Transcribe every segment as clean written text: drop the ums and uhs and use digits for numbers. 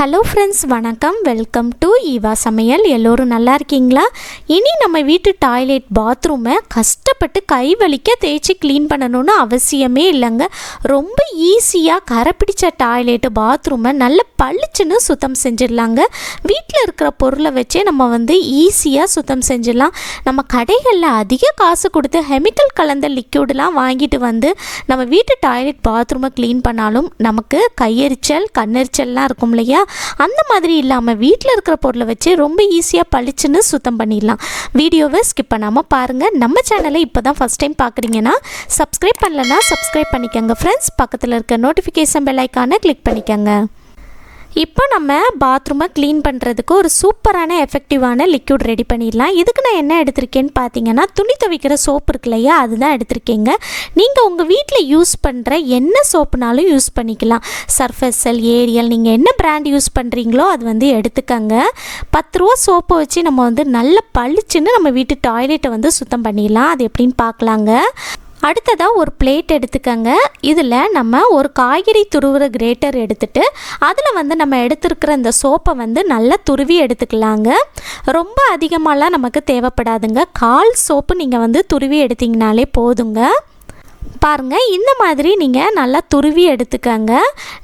Hello friends, வணக்கம். Welcome to Eva சமையல். எல்லோரும் நல்லா இருக்கீங்களா? இனி நம்ம வீட்டு டாய்லெட் பாத்ரூமை கஷ்டப்பட்டு கை வலிக்க தேய்ச்சி க்ளீன் பண்ணணும்னு அவசியமே இல்லைங்க. ரொம்ப ஈஸியாக கரை பிடிச்ச டாய்லெட்டு பாத்ரூமை நல்ல பளிச்சுன்னு சுத்தம் செஞ்சிடலாங்க. வீட்டில் இருக்கிற பொருளை வச்சே நம்ம ஈஸியாக சுத்தம் செஞ்சிடலாம். நம்ம கடைகளில் அதிக காசு கொடுத்து கெமிக்கல் கலந்த லிக்யூடெலாம் வாங்கிட்டு நம்ம வீட்டு டாய்லெட் பாத்ரூமை க்ளீன் பண்ணாலும் நமக்கு கையெரிச்சல் கண்ணெரிச்சல்லாம் இருக்கும் இல்லையா? அந்த மாதிரி இல்லாமல் வீட்டில் இருக்கிற பொருளை வச்சு ரொம்ப ஈஸியாக பளிச்சுன்னு சுத்தம் பண்ணிடலாம். வீடியோவை ஸ்கிப் பண்ணாமல் பாருங்கள். நம்ம சேனலை இப்போ தான் ஃபஸ்ட் டைம் பார்க்குறீங்கன்னா சப்ஸ்கிரைப் பண்ணலன்னா சப்ஸ்கிரைப் பண்ணிக்கோங்க ஃப்ரெண்ட்ஸ். பக்கத்தில் இருக்க நோட்டிஃபிகேஷன் பெல் ஐக்கானை கிளிக் பண்ணிக்கோங்க. இப்போ நம்ம பாத்ரூமை க்ளீன் பண்ணுறதுக்கு ஒரு சூப்பரான எஃபெக்டிவான லிக்யூட் ரெடி பண்ணிடலாம். இதுக்கு நான் என்ன எடுத்திருக்கேன்னு பார்த்தீங்கன்னா, துணி துவைக்கிற சோப்பு இருக்கு இல்லையா, அதுதான் எடுத்திருக்கேங்க. நீங்கள் உங்கள் வீட்டில் யூஸ் பண்ணுற என்ன சோப்புனாலும் யூஸ் பண்ணிக்கலாம். சர்ஃப் எக்ஸல், ஏரியல், நீங்கள் என்ன பிராண்ட் யூஸ் பண்ணுறீங்களோ அது எடுத்துக்கங்க. 10 ரூபா சோப்பை வச்சு நம்ம நல்ல பளிச்சுன்னு நம்ம வீட்டு டாய்லெட்டை சுத்தம் பண்ணிடலாம். அது எப்படின்னு பார்க்கலாங்க. அடுத்ததாக ஒரு பிளேட் எடுத்துக்கங்க. இதில் நம்ம ஒரு காய்கறி துருவுற கிரேட்டர் எடுத்துகிட்டு அதில் நம்ம எடுத்துருக்கிற இந்த சோப்பை நல்லா துருவி எடுத்துக்கலாங்க. ரொம்ப அதிகமாகலாம் நமக்கு தேவைப்படாதுங்க. 1/4 சோப்பு நீங்கள் துருவி எடுத்திங்கனாலே போதுங்க. பாருங்கள், இந்த மாதிரி நீங்கள் நல்லா துருவி எடுத்துக்கங்க.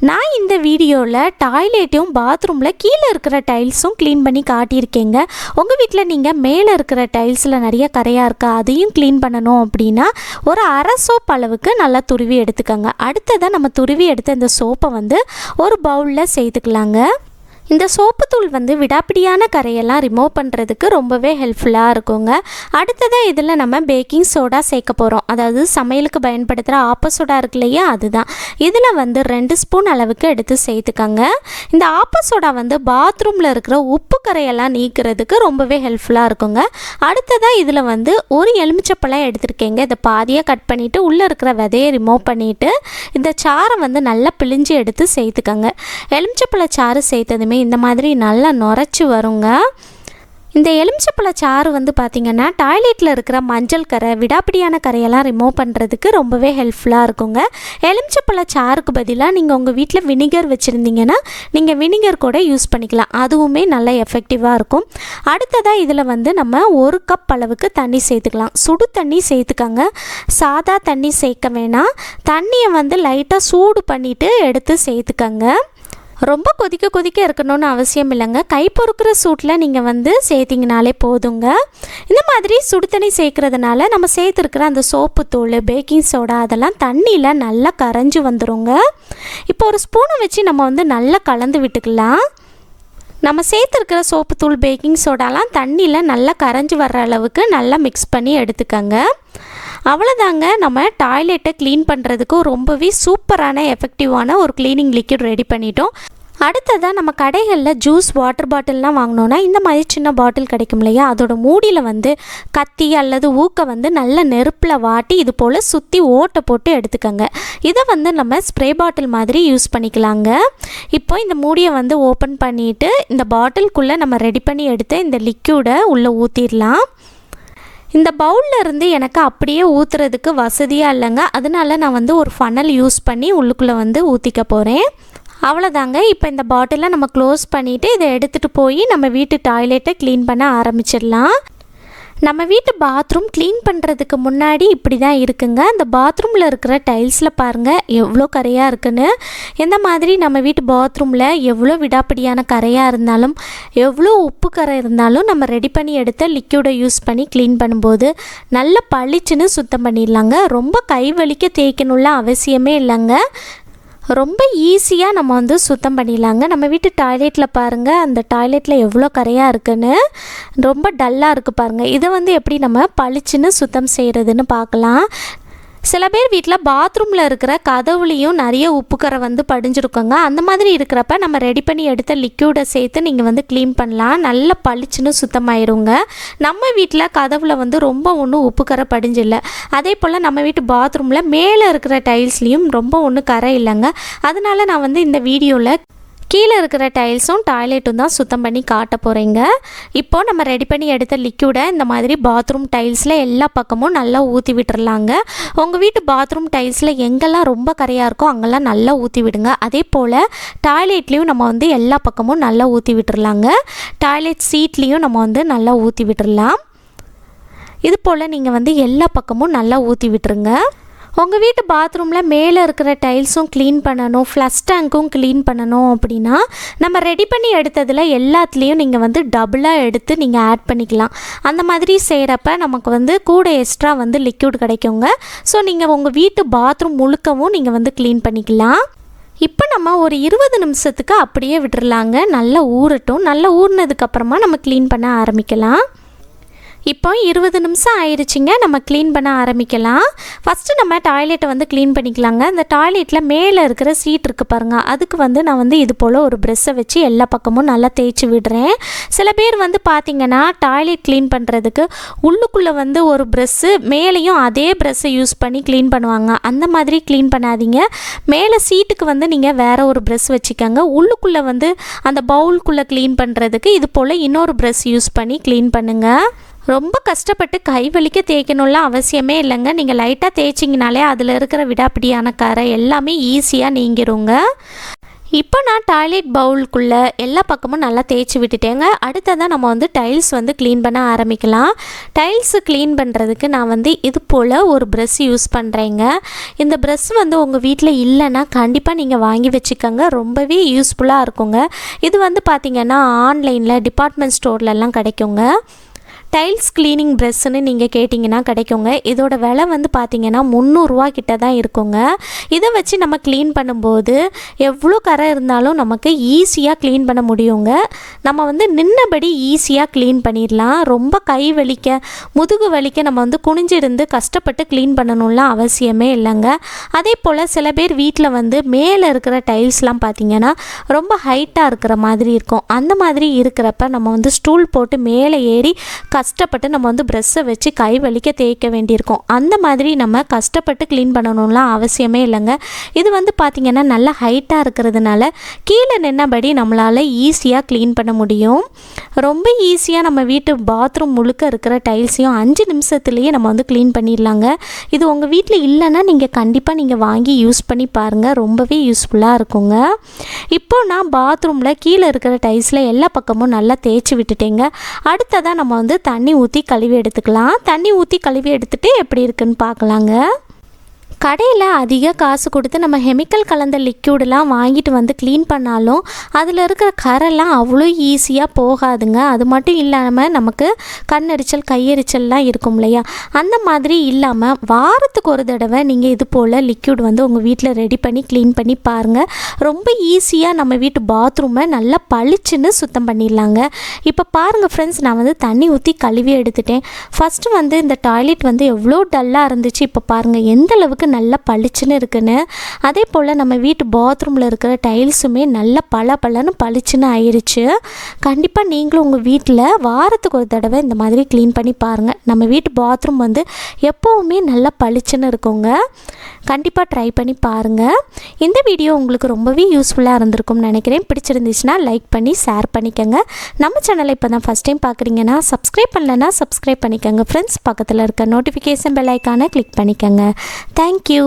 நான் இந்த வீடியோவில் டாய்லெட்டையும் பாத்ரூமில் கீழே இருக்கிற டைல்ஸும் க்ளீன் பண்ணி காட்டியிருக்கேங்க. உங்கள் வீட்டில் நீங்கள் மேலே இருக்கிற டைல்ஸில் நிறைய கரையாக இருக்கா, அதையும் க்ளீன் பண்ணணும் அப்படின்னா ஒரு 1/2 சோப் அளவுக்கு நல்லா துருவி எடுத்துக்கங்க. அடுத்ததாக நம்ம துருவி எடுத்த இந்த சோப்பை ஒரு பவுலில் சேர்த்துக்கலாங்க. இந்த சோப்புத்தூள் விடாப்பிடியான கரையெல்லாம் ரிமூவ் பண்ணுறதுக்கு ரொம்பவே ஹெல்ப்ஃபுல்லாக இருக்குங்க. அடுத்ததாக இதில் நம்ம பேக்கிங் சோடா சேர்க்க போகிறோம். அதாவது சமையலுக்கு பயன்படுத்துகிற ஆப்ப சோடா இருக்கு இல்லையா, அதுதான். இதில் 2 ஸ்பூன் அளவுக்கு எடுத்து சேர்த்துக்கங்க. இந்த ஆப்ப சோடா பாத்ரூமில் இருக்கிற உப்பு கரையெல்லாம் நீக்கிறதுக்கு ரொம்பவே ஹெல்ப்ஃபுல்லாக இருக்குங்க. அடுத்ததாக இதில் ஒரு எலுமிச்சப்பழம் எடுத்துருக்கேங்க. இதை பாதியாக கட் பண்ணிவிட்டு உள்ளே இருக்கிற விதையை ரிமூவ் பண்ணிவிட்டு இந்த சாரை நல்லா பிழிஞ்சு எடுத்து சேர்த்துக்கங்க. எலுமிச்சப்பழ சாறு சேர்த்ததுமே இந்த மாதிரி நல்லா நுரைச்சி வருங்க. இந்த எலுமிச்சப்பழ சாறு பார்த்திங்கன்னா டாய்லெட்டில் இருக்கிற மஞ்சள் கரை, விடாப்பிடியான கரையெல்லாம் ரிமூவ் பண்ணுறதுக்கு ரொம்பவே ஹெல்ப்ஃபுல்லாக இருக்குங்க. எலுமிச்சப்பழ சாருக்கு பதிலாக நீங்கள் உங்கள் வீட்டில் வினிகர் வச்சுருந்தீங்கன்னா நீங்கள் வினிகர் கூட யூஸ் பண்ணிக்கலாம். அதுவுமே நல்லா எஃபெக்டிவாக இருக்கும். அடுத்ததாக இதில் நம்ம 1 கப் அளவுக்கு தண்ணி சேர்த்துக்கலாம். சுடு தண்ணி சேர்த்துக்கங்க. சாதா தண்ணி சேர்க்க வேணாம். தண்ணியை லைட்டாக சூடு பண்ணிவிட்டு எடுத்து சேர்த்துக்கங்க. ரொம்ப கொதிக்க இருக்கணும்னு அவசியம் இல்லைங்க. கை பொறுக்கிற சூட்டில் நீங்கள் சேர்த்திங்கனாலே போதுங்க. இந்த மாதிரி சுடு தண்ணி சேர்க்குறதுனால நம்ம சேர்த்துருக்கிற அந்த சோப்பு தூள், பேக்கிங் சோடா அதெல்லாம் தண்ணியில் நல்லா கரைஞ்சி வந்துடுங்க. இப்போ ஒரு ஸ்பூனை வச்சு நம்ம நல்லா கலந்து விட்டுக்கலாம். நம்ம சேர்த்துருக்கிற சோப்பு தூள், பேக்கிங் சோடாலாம் தண்ணியில் நல்லா கரைஞ்சி வர்ற அளவுக்கு நல்லா மிக்ஸ் பண்ணி எடுத்துக்கங்க. அவ்வளோதாங்க, நம்ம டாய்லெட்டை க்ளீன் பண்ணுறதுக்கு ரொம்பவே சூப்பரான எஃபெக்டிவான ஒரு க்ளீனிங் லிக்விட் ரெடி பண்ணிட்டோம். அடுத்ததாக நம்ம கடைகளில் ஜூஸ், வாட்டர் பாட்டில்லாம் வாங்கினோன்னா இந்த மாதிரி சின்ன பாட்டில் கிடைக்கும் இல்லையா, அதோட மூடியில் கத்தி அல்லது ஊக்க நல்ல நெருப்பில் வாட்டி இது போல் சுற்றி ஓட்டை போட்டு எடுத்துக்கங்க. இதை நம்ம ஸ்ப்ரே பாட்டில் மாதிரி யூஸ் பண்ணிக்கலாங்க. இப்போ இந்த மூடியை ஓப்பன் பண்ணிவிட்டு இந்த பாட்டிலுக்குள்ளே நம்ம ரெடி பண்ணி எடுத்து இந்த லிக்யூடை உள்ளே ஊற்றிடலாம். இந்த பவுலில் இருந்து எனக்கு அப்படியே ஊற்றுறதுக்கு வசதியாக இல்லைங்க. அதனால நான் ஒரு ஃபனல் யூஸ் பண்ணி உள்ளுக்குள்ளே ஊற்றிக்க போகிறேன். அவ்வளோதாங்க. இப்போ இந்த பாட்டிலை நம்ம க்ளோஸ் பண்ணிவிட்டு இதை எடுத்துகிட்டு போய் நம்ம வீட்டு டாய்லெட்டை க்ளீன் பண்ண ஆரம்பிச்சிடலாம். நம்ம வீட்டு பாத்ரூம் க்ளீன் பண்ணுறதுக்கு முன்னாடி இப்படி தான் இருக்குங்க. அந்த பாத்ரூமில் இருக்கிற டைல்ஸில் பாருங்கள் எவ்வளோ கரையாக இருக்குன்னு. இந்த மாதிரி நம்ம வீட்டு பாத்ரூமில் எவ்வளோ விடாப்பிடியான கரையாக இருந்தாலும், எவ்வளோ உப்பு கரை இருந்தாலும் நம்ம ரெடி பண்ணி எடுத்த லிக்யூடை யூஸ் பண்ணி க்ளீன் பண்ணும்போது நல்ல பளிச்சுன்னு சுத்தம் பண்ணிடலாங்க. ரொம்ப கை வலிக்க தேய்க்கணும்ல அவசியமே இல்லைங்க. ரொம்ப ஈஸியாக நம்ம சுத்தம் பண்ணிடலாங்க. நம்ம வீட்டு டாய்லெட்டில் பாருங்கள், அந்த டாய்லெட்டில் எவ்வளோ கரையாக இருக்குன்னு. ரொம்ப டல்லாக இருக்குது பாருங்கள். இதை எப்படி நம்ம பளிச்சுன்னு சுத்தம் செய்கிறதுன்னு பார்க்கலாம். சில பேர் வீட்டில் பாத்ரூமில் இருக்கிற கதவுலேயும் நிறைய உப்புக்கரை படிஞ்சிருக்கோங்க. அந்த மாதிரி இருக்கிறப்ப நம்ம ரெடி பண்ணி எடுத்த லிக்யூடை சேர்த்து நீங்கள் க்ளீன் பண்ணலாம். நல்ல பளிச்சுன்னு சுத்தமாயிருங்க. நம்ம வீட்டில் கதவில் ரொம்ப ஒன்றும் உப்புக்கரை படிஞ்சில்லை. அதே போல் நம்ம வீட்டு பாத்ரூமில் மேலே இருக்கிற டைல்ஸ்லேயும் ரொம்ப ஒன்றும் கரை இல்லைங்க. அதனால் நான் இந்த வீடியோவில் கீழே இருக்கிற டைல்ஸும் டாய்லெட்டும் தான் சுத்தம் பண்ணி காட்ட போகிறேங்க. இப்போது நம்ம ரெடி பண்ணி எடுத்த லிக்யூடை இந்த மாதிரி பாத்ரூம் டைல்ஸில் எல்லா பக்கமும் நல்லா ஊற்றி விட்டுறலாங்க. உங்கள் வீட்டு பாத்ரூம் டைல்ஸில் எங்கெல்லாம் ரொம்ப கரையாக இருக்கோ அங்கெல்லாம் நல்லா ஊற்றி விடுங்க. அதே போல் டாய்லெட்லேயும் நம்ம வந்து எல்லா பக்கமும் நல்லா ஊற்றி விட்டுறலாங்க. டாய்லெட் சீட்லேயும் நம்ம வந்து நல்லா ஊற்றி விட்டுறலாம். இது போல் நீங்கள் வந்து எல்லா பக்கமும் நல்லா ஊற்றி விட்டுருங்க. உங்கள் வீட்டு பாத்ரூமில் மேலே இருக்கிற டைல்ஸும் க்ளீன் பண்ணணும், ஃப்ளஷ் டேங்க்கும் க்ளீன் பண்ணணும் அப்படின்னா நம்ம ரெடி பண்ணி எடுத்ததில் எல்லாத்துலேயும் நீங்கள் வந்து டபுளாக எடுத்து நீங்கள் ஆட் பண்ணிக்கலாம். அந்த மாதிரி செய்கிறப்ப நமக்கு வந்து கூட எக்ஸ்ட்ரா வந்து லிக்யூட் கிடைக்குங்க. ஸோ நீங்கள் உங்கள் வீட்டு பாத்ரூம் முழுக்கவும் நீங்கள் வந்து க்ளீன் பண்ணிக்கலாம். இப்போ நம்ம ஒரு 20 நிமிஷத்துக்கு அப்படியே விட்டுறலாங்க. நல்லா ஊறட்டும். நல்லா ஊறினதுக்கப்புறமா நம்ம க்ளீன் பண்ண ஆரம்பிக்கலாம். இப்போ 20 நிமிஷம் ஆயிடுச்சுங்க. நம்ம க்ளீன் பண்ண ஆரம்பிக்கலாம். ஃபஸ்ட்டு நம்ம டாய்லெட்டை வந்து க்ளீன் பண்ணிக்கலாங்க. இந்த டாய்லெட்டில் மேலே இருக்கிற சீட் இருக்குது பாருங்கள், அதுக்கு வந்து நான் வந்து இது போல் ஒரு ப்ரெஷ்ஷை வச்சு எல்லா பக்கமும் நல்லா தேய்ச்சி விடுறேன். சில பேர் வந்து பார்த்திங்கன்னா டாய்லெட் க்ளீன் பண்ணுறதுக்கு உள்ளுக்குள்ளே வந்து ஒரு ப்ரெஷ்ஷு மேலேயும் அதே ப்ரெஷ்ஷை யூஸ் பண்ணி க்ளீன் பண்ணுவாங்க. அந்த மாதிரி க்ளீன் பண்ணாதீங்க. மேலே சீட்டுக்கு வந்து நீங்கள் வேறு ஒரு ப்ரெஷ் வச்சுக்கோங்க. உள்ளுக்குள்ளே வந்து அந்த பவுலுக்குள்ளே க்ளீன் பண்ணுறதுக்கு இது போல் இன்னொரு ப்ரெஷ் யூஸ் பண்ணி க்ளீன் பண்ணுங்கள். ரொம்ப கஷ்டப்பட்டு கை வலிக்க தேய்க்கணும்லாம் அவசியமே இல்லைங்க. நீங்கள் லைட்டாக தேய்ச்சிங்கனாலே அதில் இருக்கிற விடாப்பிடியான கரை எல்லாமே ஈஸியாக நீங்கிருங்க. இப்போ நான் டாய்லெட் பவுலுக்குள்ளே எல்லா பக்கமும் நல்லா தேய்ச்சி விட்டுட்டேங்க. அடுத்ததான் நம்ம வந்து டைல்ஸ் வந்து க்ளீன் பண்ண ஆரம்பிக்கலாம். டைல்ஸு க்ளீன் பண்ணுறதுக்கு நான் வந்து இது போல் ஒரு ப்ரெஷ் யூஸ் பண்ணுறேங்க. இந்த ப்ரெஷ் வந்து உங்கள் வீட்டில் இல்லைன்னா கண்டிப்பாக நீங்கள் வாங்கி வச்சுக்கோங்க. ரொம்பவே யூஸ்ஃபுல்லாக இருக்குங்க. இது வந்து பார்த்திங்கன்னா ஆன்லைனில் டிபார்ட்மெண்ட் ஸ்டோர்லலாம் கிடைக்குங்க. டைல்ஸ் க்ளீனிங் ப்ரெஷ்ஷுன்னு நீங்கள் கேட்டிங்கன்னா கிடைக்குங்க. இதோட விலை வந்து பார்த்திங்கன்னா 300 ரூபா கிட்ட தான் இருக்குங்க. இதை வச்சு நம்ம க்ளீன் பண்ணும்போது எவ்வளோ கரை இருந்தாலும் நமக்கு ஈஸியாக க்ளீன் பண்ண முடியுங்க. நம்ம வந்து நின்னபடி ஈஸியாக க்ளீன் பண்ணிடலாம். ரொம்ப கை வலிக்க முதுகு வலிக்க நம்ம வந்து குனிஞ்சிருந்து கஷ்டப்பட்டு க்ளீன் பண்ணணும்லாம் அவசியமே இல்லைங்க. அதே போல் சில பேர் வீட்டில் வந்து மேலே இருக்கிற டைல்ஸ்லாம் பார்த்திங்கன்னா ரொம்ப ஹைட்டாக இருக்கிற மாதிரி இருக்கும். அந்த மாதிரி இருக்கிறப்ப நம்ம வந்து ஸ்டூல் போட்டு மேலே ஏறி கஷ்டப்பட்டு நம்ம வந்து ப்ரெஷ்ஷை வச்சு கை வலிக்க தேய்க்க வேண்டியிருக்கும். அந்த மாதிரி நம்ம கஷ்டப்பட்டு க்ளீன் பண்ணணும்லாம் அவசியமே இல்லைங்க. இது வந்து பார்த்திங்கன்னா நல்லா ஹைட்டாக இருக்கிறதுனால கீழே நின்னபடி நம்மளால் ஈஸியாக க்ளீன் பண்ண முடியும். ரொம்ப ஈஸியாக நம்ம வீட்டு பாத்ரூம் முழுக்க இருக்கிற டைல்ஸையும் 5 நிமிஷத்துலேயே நம்ம வந்து க்ளீன் பண்ணிடலாங்க. இது உங்கள் வீட்டில் இல்லைன்னா நீங்கள் கண்டிப்பாக நீங்கள் வாங்கி யூஸ் பண்ணி பாருங்கள். ரொம்பவே யூஸ்ஃபுல்லாக இருக்குங்க. இப்போது நான் பாத்ரூமில் கீழே இருக்கிற டைல்ஸில் எல்லா பக்கமும் நல்லா தேய்ச்சி விட்டுட்டேங்க. அடுத்ததான் நம்ம வந்து தண்ணி ஊற்றி கழுவி எடுத்துக்கலாம். தண்ணி ஊற்றி கழுவி எடுத்துகிட்டு எப்படி இருக்குன்னு பார்க்கலாங்க. கடையில் அதிக காசு கொடுத்து நம்ம கெமிக்கல் கலந்த லிக்யூடெலாம் வாங்கிட்டு வந்து க்ளீன் பண்ணாலும் அதில் இருக்கிற கரெல்லாம் அவ்வளோ ஈஸியாக போகாதுங்க. அது மட்டும் இல்லாமல் நமக்கு கண்ணெரிச்சல் கையெரிச்சல்லாம் இருக்கும் இல்லையா, அந்த மாதிரி இல்லாமல் வாரத்துக்கு ஒரு தடவை நீங்கள் இது போல் லிக்யூட் வந்து உங்கள் வீட்டில் ரெடி பண்ணி க்ளீன் பண்ணி பாருங்கள். ரொம்ப ஈஸியாக நம்ம வீட்டு பாத்ரூமை நல்லா பளிச்சுன்னு சுத்தம் பண்ணிடலாங்க. இப்போ பாருங்கள் ஃப்ரெண்ட்ஸ், நான் வந்து தண்ணி ஊற்றி கழுவி எடுத்துட்டேன். ஃபஸ்ட்டு வந்து இந்த டாய்லெட் வந்து எவ்வளோ டல்லாக இருந்துச்சு, இப்போ பாருங்கள் எந்த அளவுக்கு நல்லா பளிச்சுன்னு இருக்குன்னு. அதே போல் நம்ம வீட்டு பாத்ரூமில் இருக்கிற டைல்ஸுமே நல்லா பளபளன்னு பளிச்சுன்னு ஆயிடுச்சு. கண்டிப்பாக நீங்களும் உங்கள் வீட்டில் வாரத்துக்கு ஒரு தடவை இந்த மாதிரி க்ளீன் பண்ணி பாருங்கள். நம்ம வீட்டு பாத்ரூம் வந்து எப்போவுமே நல்லா பளிச்சுன்னு இருக்குங்க. கண்டிப்பாக ட்ரை பண்ணி பாருங்கள். இந்த வீடியோ உங்களுக்கு ரொம்பவே யூஸ்ஃபுல்லாக இருந்திருக்கும்னு நினைக்கிறேன். பிடிச்சிருந்துச்சுன்னா லைக் பண்ணி ஷேர் பண்ணிக்கோங்க. நம்ம சேனலை இப்போ தான் ஃபஸ்ட் டைம் பார்க்குறீங்கன்னா சப்ஸ்கிரைப் பண்ணலைன்னா சப்ஸ்கிரைப் பண்ணிக்கோங்க ஃப்ரெண்ட்ஸ். பக்கத்தில் இருக்க நோட்டிஃபிகேஷன் பெல் ஐக்கானை கிளிக் பண்ணிக்கோங்க. தேங்க்யூ.